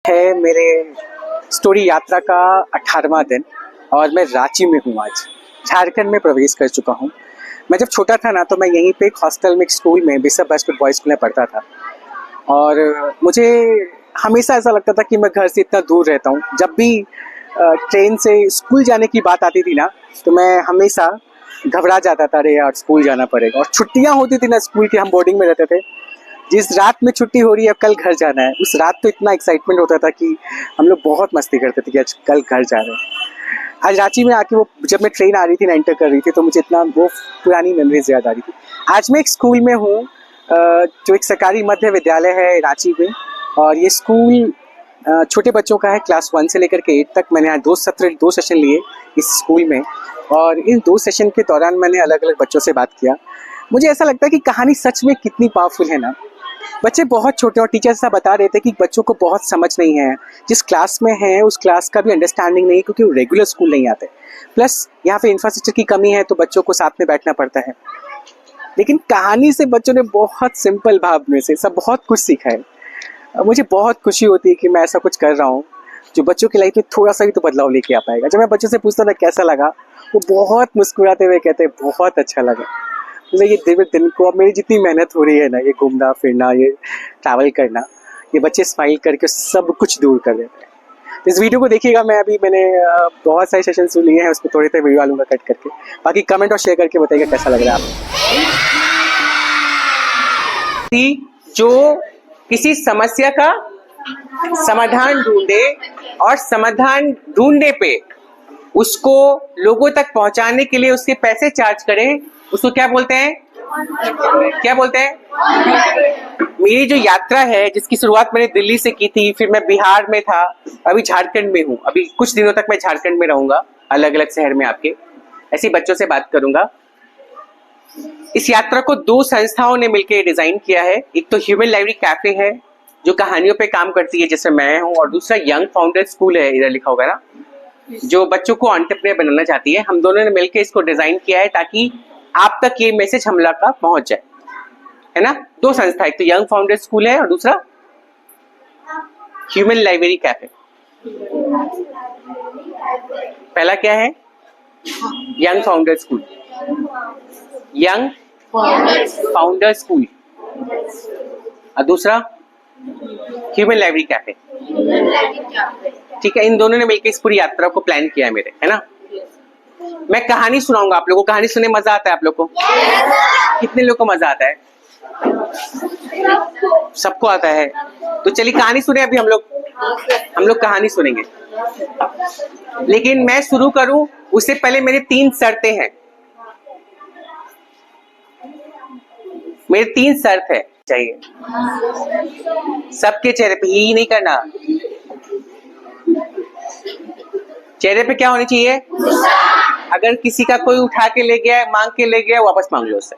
है मेरे स्टोरी यात्रा का 18वां दिन और मैं रांची में हूँ। आज झारखंड में प्रवेश कर चुका हूँ। मैं जब छोटा था ना तो मैं यहीं पे एक हॉस्टल में एक स्कूल में बिशप बैजफुट बॉयज़ स्कूल में पढ़ता था और मुझे हमेशा ऐसा लगता था कि मैं घर से इतना दूर रहता हूँ। जब भी ट्रेन से स्कूल जाने की बात आती थी ना तो मैं हमेशा घबरा जाता था, अरे यार स्कूल जाना पड़ेगा। और छुट्टियाँ होती थी ना स्कूल की, हम बोर्डिंग में रहते थे। जिस रात में छुट्टी हो रही है, कल घर जाना है, उस रात तो इतना एक्साइटमेंट होता था कि हम लोग बहुत मस्ती करते थे कि आज कल घर जा रहे हैं। आज रांची में आके वो जब मैं ट्रेन आ रही थी ना, एंटर कर रही थी, तो मुझे इतना वो पुरानी मेमोरीज याद आ रही थी। आज मैं एक स्कूल में हूँ जो एक सरकारी मध्य विद्यालय है रांची में, और ये स्कूल छोटे बच्चों का है, क्लास 1 से लेकर के 8 तक। मैंने यहाँ 2 सेशन लिए इस स्कूल में, और इन 2 सेशन के दौरान मैंने अलग अलग बच्चों से बात किया। मुझे ऐसा लगता है कि कहानी सच में कितनी पावरफुल है ना। बच्चे बहुत छोटे और टीचर ऐसा बता रहे थे कि बच्चों को बहुत समझ नहीं है, जिस क्लास में है उस क्लास का भी अंडरस्टैंडिंग नहीं है, क्योंकि वो रेगुलर स्कूल नहीं आते। प्लस यहाँ पे इंफ्रास्ट्रक्चर की कमी है, तो बच्चों को साथ में बैठना पड़ता है। लेकिन कहानी से बच्चों ने बहुत सिंपल भाव में से सब बहुत कुछ सीखा है। मुझे बहुत खुशी होती है कि मैं ऐसा कुछ कर रहा हूँ जो बच्चों की लाइफ में थोड़ा सा भी तो बदलाव लेके आ पाएगा। जब मैं बच्चों से पूछता था कैसा लगा, वो बहुत मुस्कुराते हुए कहते हैं बहुत अच्छा लगा। मुझे ये दिन को, अब मेरी जितनी मेहनत हो रही है ना, ये घूमना फिरना, ये ट्रैवल करना, ये बच्चे स्माइल करके सब कुछ दूर कर देते हैं। इस वीडियो को देखिएगा। मैंने बहुत सारे सेशन सुन लिए हैं, उसको थोड़ी देर वीडियो डालूंगा कट करके। बाकी कमेंट और शेयर करके बताइएगा कैसा लग रहा है आपको। जो किसी समस्या का समाधान ढूंढे और समाधान ढूंढने पे उसको लोगों तक पहुंचाने के लिए उसके पैसे चार्ज करें, उसको क्या बोलते हैं? क्या बोलते हैं? मेरी जो यात्रा है, जिसकी शुरुआत मैंने दिल्ली से की थी, फिर मैं बिहार में था, अभी झारखंड में हूँ। अभी कुछ दिनों तक मैं झारखंड में रहूंगा, अलग अलग शहर में आपके ऐसे बच्चों से बात करूंगा। इस यात्रा को 2 संस्थाओं ने मिलकर डिजाइन किया है। एक तो ह्यूमन लाइब्रेरी कैफे है जो कहानियों पे काम करती है, जैसे मैं हूँ, और दूसरा यंग फाउंडर स्कूल है, इधर लिखा होगा ना, जो बच्चों को एंटरप्रेन्योर बनाना चाहती है। हम दोनों ने मिलकर इसको डिजाइन किया है ताकि आप तक ये मैसेज हम लोग का पहुंच जाए, है ना। 2 संस्था, एक तो यंग फाउंडर स्कूल है और दूसरा ह्यूमन लाइब्रेरी कैफे। पहला क्या है? Young founder school, young founder school, और दूसरा ह्यूमन लाइब्रेरी कैफे। ठीक है, इन दोनों ने मिलकर इस पूरी यात्रा को प्लान किया है मेरे, है ना। मैं कहानी सुनाऊंगा आप लोगों को। कहानी सुनने मजा आता है आप लोग को? कितने लोग को मजा आता है? सबको आता है। तो चलिए कहानी सुने। अभी हम लोग कहानी सुनेंगे, लेकिन मैं शुरू करूं उससे पहले मेरी 3 शर्तें हैं। मेरी 3 शर्त है चाहिए। सबके चेहरे पे ही नहीं करना। चेहरे पे क्या होनी चाहिए? अगर किसी का कोई उठा के ले गया, मांग के ले गया, वापस मांग लो उससे।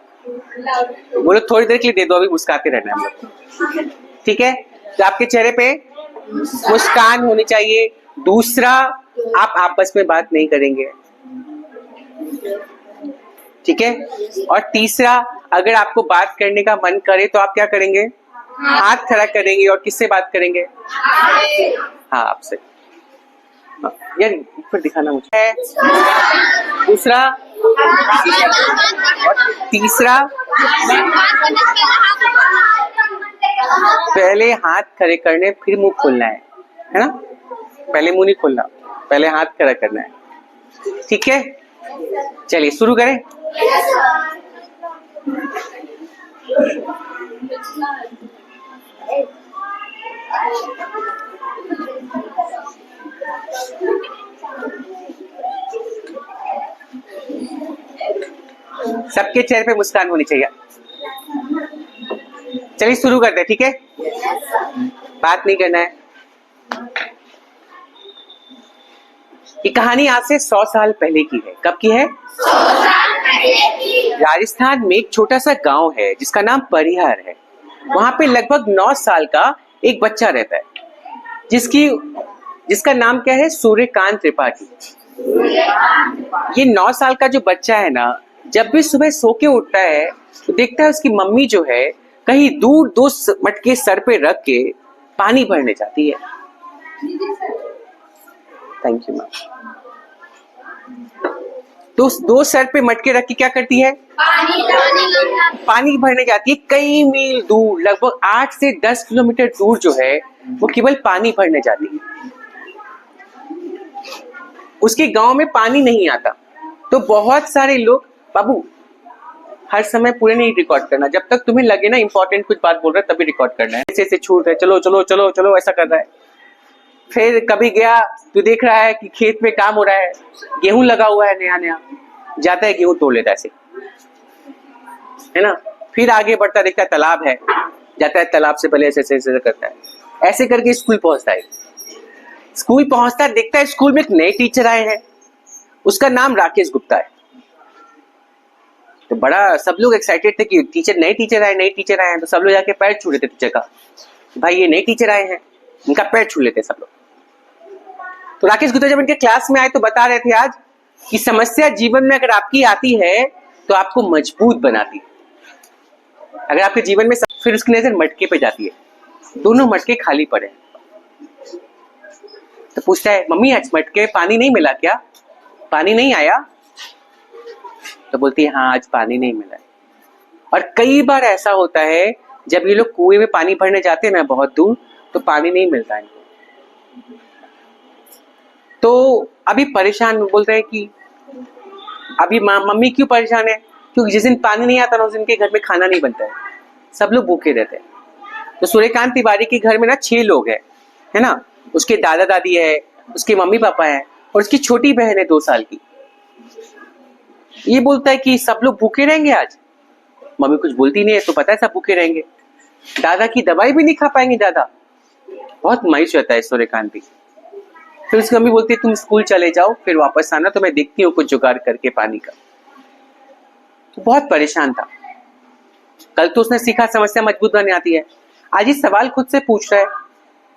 बोलो थोड़ी देर के लिए दे दो, अभी मुस्कुराते रहना है हम लोग। ठीक है, तो आपके चेहरे पे मुस्कान होनी चाहिए। दूसरा, आप आपस में बात नहीं करेंगे, ठीक है। और तीसरा, अगर आपको बात करने का मन करे तो आप क्या करेंगे? हाथ खड़ा करेंगे। और किससे बात करेंगे? हाँ, आपसे। यार ऊपर दिखाना मुझे है। दूसरा और तीसरा, पहले हाथ खड़े करने, फिर मुंह खोलना है ना। पहले मुंह नहीं खोलना, पहले हाथ खड़ा करना है, ठीक है। चलिए शुरू करें। सबके चेहरे पे मुस्कान होनी चाहिए। चलिए शुरू करते हैं, ठीक है। बात नहीं करना है। ये कहानी आज से 100 साल पहले की है। कब की है? 100 साल पहले की। राजस्थान में एक छोटा सा गांव है जिसका नाम परिहार है। वहां पे लगभग 9 साल का एक बच्चा रहता है, जिसका नाम क्या है? सूर्यकांत त्रिपाठी। ये 9 साल का जो बच्चा है ना, जब भी सुबह सो के उठता है तो देखता है उसकी मम्मी जो है कहीं दूर 2 मटके सर पे रख के पानी भरने जाती है। Thank you ma'am. तो दो सर पे मटके रख के क्या करती है? पानी भरने जाती है कई मील दूर, लगभग 8 से 10 किलोमीटर दूर जो है वो केवल पानी भरने जाती है। उसके गांव में पानी नहीं आता, तो बहुत सारे लोग, बाबू हर समय पूरे नहीं रिकॉर्ड करना, जब तक तुम्हें लगे ना इंपॉर्टेंट कुछ बात बोल रहा है तभी रिकॉर्ड करना है। ऐसे छूट है, चलो चलो चलो चलो ऐसा कर रहा है। फिर कभी गया तो देख रहा है कि खेत में काम हो रहा है, गेहूं लगा हुआ है नया नया, जाता है गेहूं तोड़ लेता है ऐसे, है ना। फिर आगे बढ़ता देखता है तालाब है, जाता है तालाब से पहले ऐसे ऐसे करता है, ऐसे करके स्कूल पहुंचता है। स्कूल पहुंचता है, देखता है स्कूल में एक नए टीचर आए हैं, उसका नाम राकेश गुप्ता है। तो बड़ा सब लोग एक्साइटेड थे कि टीचर नए टीचर आए हैं, तो सब लोग जाके पैर छू लेते टीचर का, भाई ये नए टीचर आए हैं, उनका पैर छू लेते सब लोग। तो राकेश गुप्ता जब इनके क्लास में आए तो बता रहे थे आज कि समस्या जीवन में अगर आपकी आती है तो आपको मजबूत बनाती है। अगर आपके जीवन में फिर उसकी नजर मटके पे जाती है, दोनों मटके खाली पड़े। तो पूछता है मम्मी आज मटके पानी नहीं मिला क्या, पानी नहीं आया? तो बोलती है हाँ आज पानी नहीं मिला। और कई बार ऐसा होता है जब ये लोग कुएं में पानी भरने जाते हैं ना बहुत दूर, तो पानी नहीं मिलता है इनको। तो अभी परेशान बोलते हैं कि अभी मम्मी क्यों परेशान है? क्योंकि जिस दिन पानी नहीं आता ना उस दिन के घर में खाना नहीं बनता है, सब लोग भूखे रहते हैं। तो सूर्यकांत तिवारी के घर में ना 6 लोग हैं, है ना। उसके दादा दादी है, उसके मम्मी पापा है और उसकी छोटी बहन है 2 साल की। ये बोलता है कि सब लोग भूखे रहेंगे आज। मम्मी कुछ बोलती नहीं है, तो पता है सब भूखे रहेंगे। दादा की दवाई भी नहीं खा पाएंगे दादा। बहुत मायूस रहता है सूर्यकांत भी। फिर उसकी मम्मी बोलती है तुम स्कूल चले जाओ, फिर वापस आना तो मैं देखती हूँ कुछ जुगाड़ करके पानी का। तो बहुत परेशान था। कल तो उसने सीखा समस्या मजबूत बनाने आती है, आज ये सवाल खुद से पूछ रहा है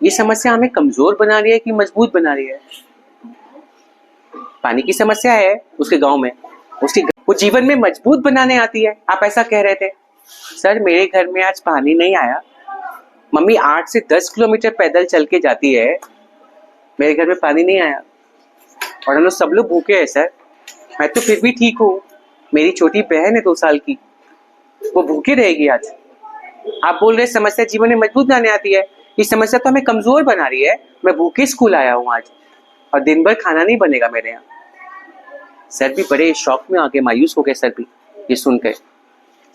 ये समस्या हमें कमजोर बना रही है कि मजबूत बना रही है? पानी की समस्या है उसके गांव में, वो जीवन में मजबूत बनाने आती है। आप ऐसा कह रहे थे सर मेरे घर में आज पानी नहीं आया, मम्मी 8 से 10 किलोमीटर पैदल चल के जाती है, मेरे घर में पानी नहीं आया और हम लोग सब लोग भूखे हैं सर। मैं तो फिर भी ठीक हूँ, मेरी छोटी बहन है 2 साल की, वो भूखे रहेगी आज। आप बोल रहे समस्या जीवन में मजबूत बनाने आती है, ये समस्या तो हमें कमजोर बना रही है। मैं भूखे स्कूल आया हूँ आज और दिन भर खाना नहीं बनेगा मेरे यहाँ। सर भी बड़े शौक में आगे मायूस हो गए सर भी ये सुनकर।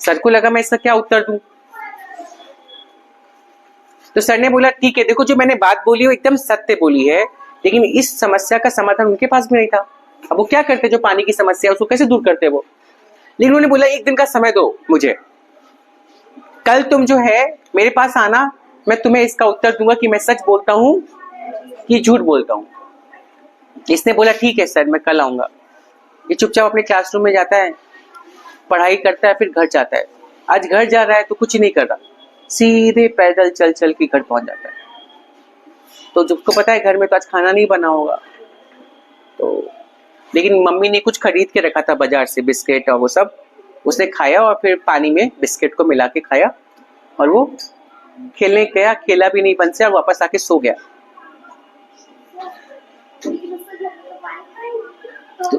सर को लगा मैं इसका क्या उत्तर दूं। तो सर ने बोला ठीक है, देखो जो मैंने बात बोली वो एकदम सत्य बोली है, लेकिन इस समस्या का समाधान उनके पास भी नहीं था। अब वो क्या करते, जो पानी की समस्या है उसको कैसे दूर करते वो। लेकिन उन्होंने बोला 1 दिन का समय दो मुझे, कल तुम जो है मेरे पास आना, मैं तुम्हें इसका उत्तर दूंगा कि मैं सच बोलता हूँ कि झूठ बोलता हूँ। इसने बोला ठीक है सर मैं कल आऊंगा। ये चुपचाप अपने क्लासरूम में जाता है, पढ़ाई करता है, फिर घर जाता है। आज घर जा रहा है तो कुछ नहीं कर रहा, सीधे पैदल चल चल के घर पहुंच जाता है। तो जिसको पता है घर में तो आज खाना नहीं बना होगा, तो लेकिन मम्मी ने कुछ खरीद के रखा था बाजार से, बिस्किट और वो सब उसने खाया और फिर पानी में बिस्किट को मिला के खाया और वो खेलने गया, खेला भी नहीं बन से और वापस आके सो गया। तो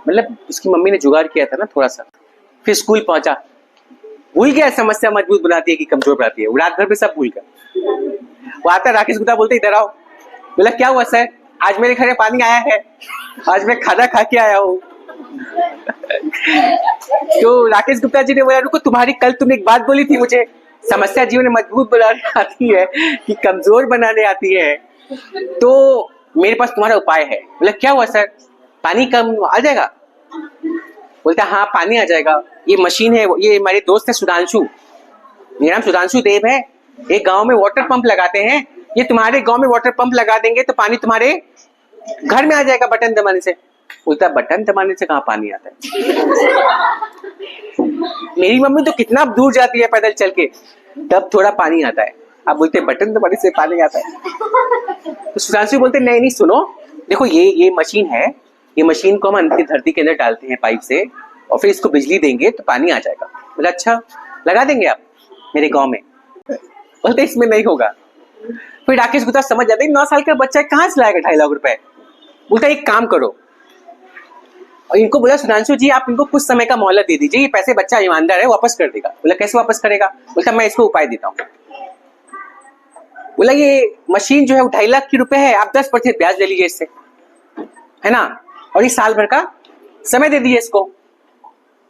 मतलब उसकी मम्मी ने जुगाड़ किया था ना थोड़ा सा। फिर स्कूल पहुंचा, भूल गया समस्या मजबूत बनाती है कि कमजोर बनाती है, वो रात भर में सब भूल गया। वो आता राकेश गुप्ता बोलते इधर आओ। बोला क्या हुआ सर, आज मेरे घर में पानी आया है, आज मैं खाना खा के आया हूँ। तो राकेश गुप्ता जी ने बोला रुको, तुम्हारी कल तुमने एक बात बोली थी मुझे, समस्या जीवन में मजबूत बनाने आती है कि कमजोर बनाने आती है, तो मेरे पास तुम्हारा उपाय है। बोला क्या हुआ सर, पानी कम आ जाएगा? बोलता हाँ पानी आ जाएगा, ये मशीन है, ये हमारे दोस्त है सुधांशु, मेरा नाम सुधांशु देव है, एक गांव में वाटर पंप लगाते हैं, ये तुम्हारे गांव में वाटर पंप लगा देंगे तो पानी तुम्हारे घर में आ जाएगा बटन दबाने से। बोलता बटन दबाने से कहाँ पानी आता है? मेरी मम्मी तो कितना दूर जाती है पैदल चल के, तब थोड़ा पानी आता है, आप बोलते बटन दबाने से पानी आता है। तो सुधांशु बोलते नहीं नहीं सुनो, देखो ये मशीन है, ये मशीन को हम अंदर धरती के अंदर डालते हैं पाइप से और फिर इसको बिजली देंगे तो पानी आ जाएगा। बोला अच्छा लगा देंगे आप मेरे गांव में? बोलते इसमें नहीं होगा, फिर राकेश गुप्ता समझ जाते 9 साल का बच्चा कहाँ से लाएगा 2.5 लाख रुपए। बोलता एक काम करो, और इनको बोला सुधांशु जी आप इनको कुछ समय का मोहलत दे दीजिए, ये पैसे बच्चा ईमानदार है वापस कर देगा। बोला कैसे वापस करेगा? बोलता मैं इसको उपाय देता हूँ। बोला ये मशीन जो है 2.5 लाख की रुपए है, आप 10% ब्याज ले लीजिए इससे, है ना, और ये साल भर का समय दे दीजिए इसको।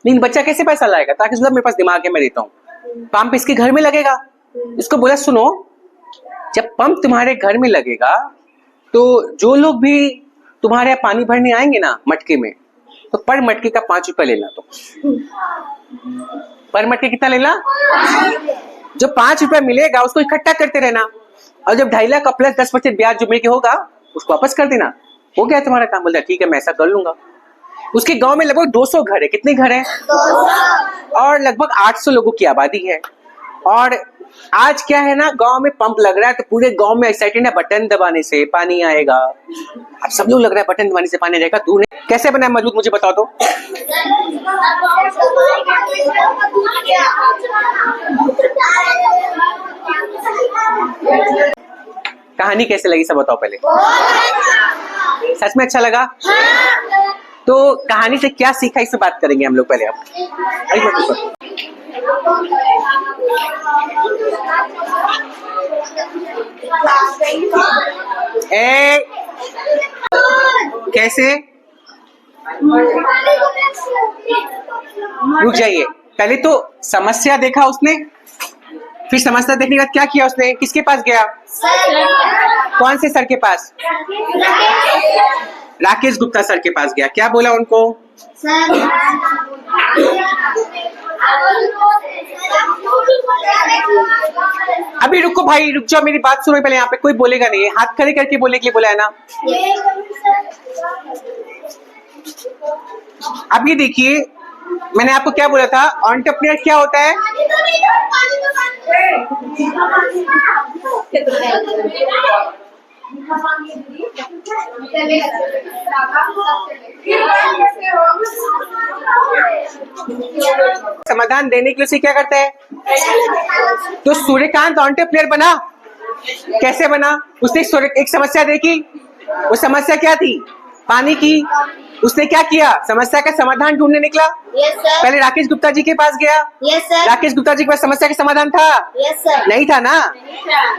लेकिन बच्चा कैसे पैसा लाएगा? ताकि मेरे पास दिमाग है मैं देता हूँ। पंप इसके घर में लगेगा। इसको बोला सुनो, जब पंप तुम्हारे घर में लगेगा तो जो लोग भी तुम्हारे यहाँ पानी भरने आएंगे ना मटके में, तो पर मटके का 5 रुपया लेना। तो पर मटके कितना लेना? जो 5 रुपया मिलेगा उसको इकट्ठा करते रहना, और जब 2.5 लाख का प्लस 10% ब्याज जो मिलके होगा उसको वापस कर देना। हो गया तुम्हारा काम। बोलता ठीक है मैं ऐसा कर लूंगा। उसके गांव में लगभग 200 घर है। कितने घर हैं? और लगभग 800 लोगों की आबादी है। और आज क्या है ना, गांव में पंप लग रहा है तो पूरे गांव में एक्साइटेड है, बटन दबाने से पानी आएगा। अब सब लोग लग रहा है बटन दबाने से पानी आएगा। दूर कैसे बना है मजबूत, मुझे बताओ तो। कहानी कैसे लगी सब बताओ पहले। सच में अच्छा लगा? तो कहानी से क्या सीखा इससे बात करेंगे हम लोग पहले। अब कैसे? रुक जाइए, पहले तो समस्या देखा उसने, फिर समस्या देखने के बाद क्या किया उसने? किसके पास गया? कौन से सर के पास? राकेश गुप्ता सर के पास गया। क्या बोला उनको? अभी रुको भाई, रुक जाओ, मेरी बात सुनो पहले। यहाँ पे कोई बोलेगा नहीं, हाथ खड़े करके बोलने के लिए बोला है ना। अब ये देखिए, मैंने आपको क्या बोला था, एंटरप्रेन्योर क्या होता है? समाधान देने के लिए उसे क्या करता है? तो सूर्यकांत एंटरप्रेन्योर बना। कैसे बना? उसने एक समस्या देखी। वो समस्या क्या थी? पानी की। उसने क्या किया? समस्या का समाधान ढूंढने निकला। पहले राकेश गुप्ता जी के पास गया। राकेश गुप्ता जी के पास समस्या का समाधान था? नहीं था ना।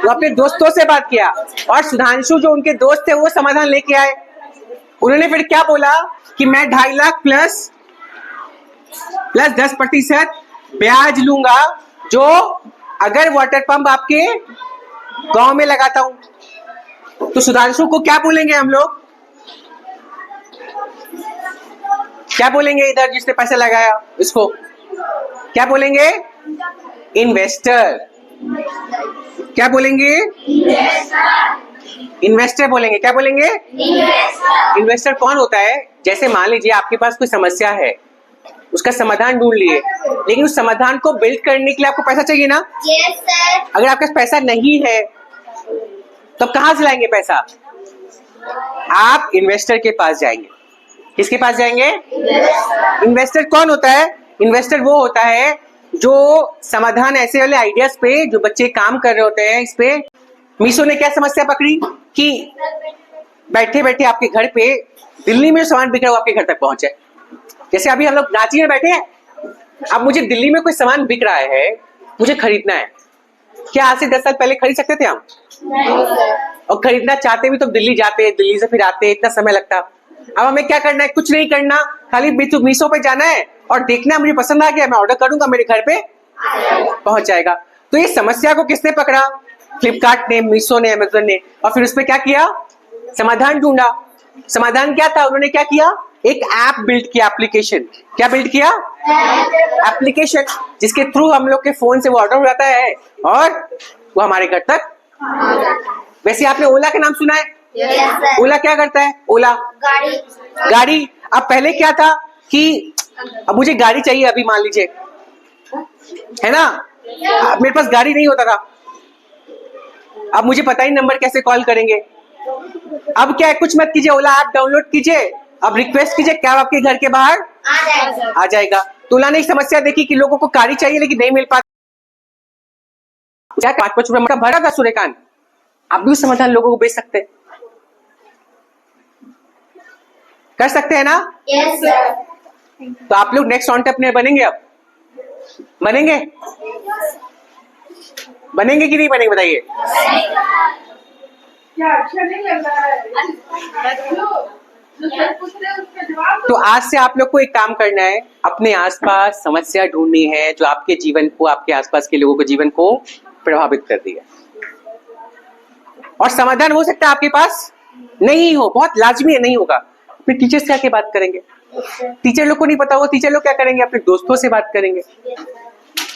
वो अपने दोस्तों से बात किया, और सुधांशु जो उनके दोस्त थे वो समाधान लेके आए। उन्होंने फिर क्या बोला कि मैं 2.5 लाख प्लस 10% ब्याज लूंगा, जो अगर वाटर पंप आपके गांव में लगाता हूं। तो सुधांशु को क्या बोलेंगे हम लोग? क्या बोलेंगे इधर जिसने पैसा लगाया इसको? क्या बोलेंगे? इन्वेस्टर। क्या बोलेंगे? इन्वेस्टर बोलेंगे। क्या बोलेंगे? इन्वेस्टर कौन होता है? जैसे मान लीजिए आपके पास कोई समस्या है, उसका समाधान ढूंढ लिए, लेकिन उस समाधान को बिल्ड करने के लिए आपको पैसा चाहिए ना। अगर आपके पास पैसा नहीं है तो कहां से लाएंगे पैसा? आप इन्वेस्टर के पास जाएंगे। किसके पास जाएंगे? इन्वेस्टर कौन होता है? इन्वेस्टर वो होता है जो समाधान ऐसे वाले आइडियाज पे, जो बच्चे काम कर रहे होते हैं इस पे। मीशो ने क्या समस्या पकड़ी कि बैठे बैठे आपके घर पे दिल्ली में सामान बिक रहा हो, आपके घर तक पहुंचे। जैसे अभी हम लोग रांची में बैठे हैं, अब मुझे दिल्ली में कोई सामान बिक रहा है, मुझे खरीदना है। क्या आज से 10 साल पहले खरीद सकते थे हम? और खरीदना चाहते भी तो दिल्ली जाते, दिल्ली से फिर आते, इतना समय लगता। अब हमें क्या करना है? कुछ नहीं करना, खाली मीशो पे जाना है और देखना है मुझे पसंद आ गया, मैं ऑर्डर करूंगा, मेरे घर पे पहुंच जाएगा। तो ये समस्या को किसने पकड़ा? फ्लिपकार्ट ने, मीशो ने, अमेज़न ने। और फिर उसपे क्या किया? समाधान ढूंढा। समाधान क्या था? उन्होंने क्या किया? एक ऐप बिल्ड किया, एप्लीकेशन। क्या बिल्ड किया? एप्लीकेशन, जिसके थ्रू हम लोग के फोन से वो ऑर्डर हो जाता है और वो हमारे घर तक। वैसे आपने ओला का नाम सुना है? ओला क्या करता है? ओला गाड़ी। अब पहले क्या था कि अब मुझे गाड़ी चाहिए, अभी मान लीजिए, है ना, मेरे पास गाड़ी नहीं होता था। अब मुझे पता ही नंबर कैसे कॉल करेंगे। अब क्या है, कुछ मत कीजिए, ओला ऐप डाउनलोड कीजिए, अब रिक्वेस्ट कीजिए, कैब आपके घर के बाहर आ जाएगा। तो ओला ने एक समस्या देखी कि लोगों को गाड़ी चाहिए लेकिन नहीं मिल पाती। 5-5 रुपए भरा था सूर्यकांत, आप भी उस समाधान लोगों को बेच सकते हैं, कर सकते हैं ना? Yes sir. तो आप लोग नेक्स्ट एंटरप्रेन्योर बनेंगे? अब बनेंगे? बनेंगे कि नहीं बनेंगे बताइए? क्या अच्छा नहीं लग रहा है? जो सर पूछ रहे हैं उसका जवाब तो आज से आप लोग को एक काम करना है, अपने आसपास समस्या ढूंढनी है जो आपके जीवन को, आपके आसपास के लोगों के जीवन को प्रभावित कर रही है। और समाधान हो सकता है आपके पास नहीं हो, बहुत लाजमी है नहीं होगा, फिर टीचर से आके बात करेंगे। टीचर लोग को नहीं पता होगा, टीचर लोग क्या करेंगे, अपने दोस्तों से बात करेंगे।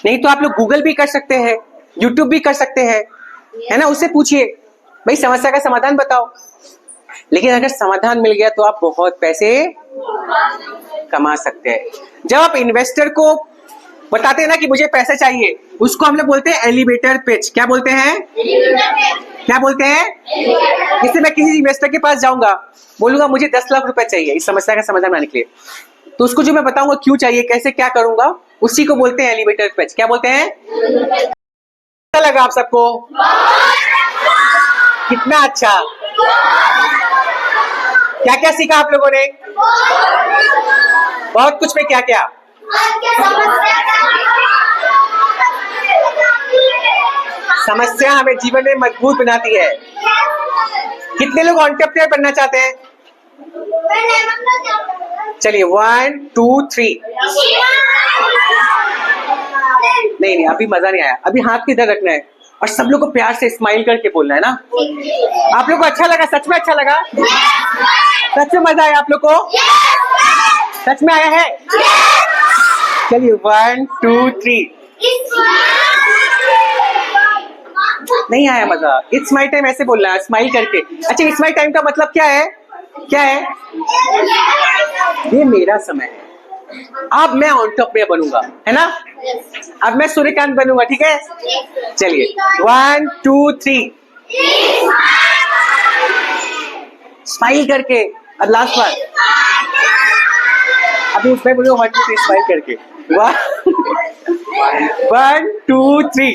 नहीं तो आप लोग गूगल भी कर सकते हैं, यूट्यूब भी कर सकते हैं, है ना? उससे पूछिए भाई समस्या का समाधान बताओ। लेकिन अगर समाधान मिल गया तो आप बहुत पैसे कमा सकते हैं। जब आप इन्वेस्टर को बताते हैं ना कि मुझे पैसे चाहिए, उसको हम लोग बोलते हैं एलिवेटर पिच। क्या बोलते हैं? क्या बोलते हैं? इससे मैं किसी इन्वेस्टर के पास जाऊंगा, बोलूंगा मुझे 10 लाख रुपए चाहिए इस समस्या का समाधान बनाने के लिए, तो उसको जो मैं बताऊंगा क्यों चाहिए, कैसे क्या करूंगा, उसी को बोलते हैं एलिवेटर पिच। क्या बोलते हैं? कैसा लगा आप सबको? कितना अच्छा? क्या क्या सीखा आप लोगों ने? बहुत कुछ में क्या क्या? समस्या हमें जीवन में मजबूत बनाती है। कितने लोग एंटरप्रेन्योर बनना चाहते हैं? चलिए 1 2 3। नहीं अभी मजा नहीं आया, अभी हाथ किधर रखना है और सब लोग को प्यार से स्माइल करके बोलना है ना। आप लोग को अच्छा लगा? सच में अच्छा लगा? सच में मजा आया आप लोग को? सच में आया है? चलिए 1 2 3। नहीं आया मजा? इट्स माई टाइम ऐसे बोलना है, स्माइल करके। अच्छा इट्स माई टाइम का मतलब क्या है? क्या है? ये मेरा समय है, अब मैं एंटरप्रेन्योर बनूंगा, है ना? अब मैं सूर्यकांत बनूंगा, ठीक है? चलिए 1 2 3। स्माइल करके। अब लास्ट बार, अभी उसमें बोलो 1 2 3 स्माइल करके। 1 2 3।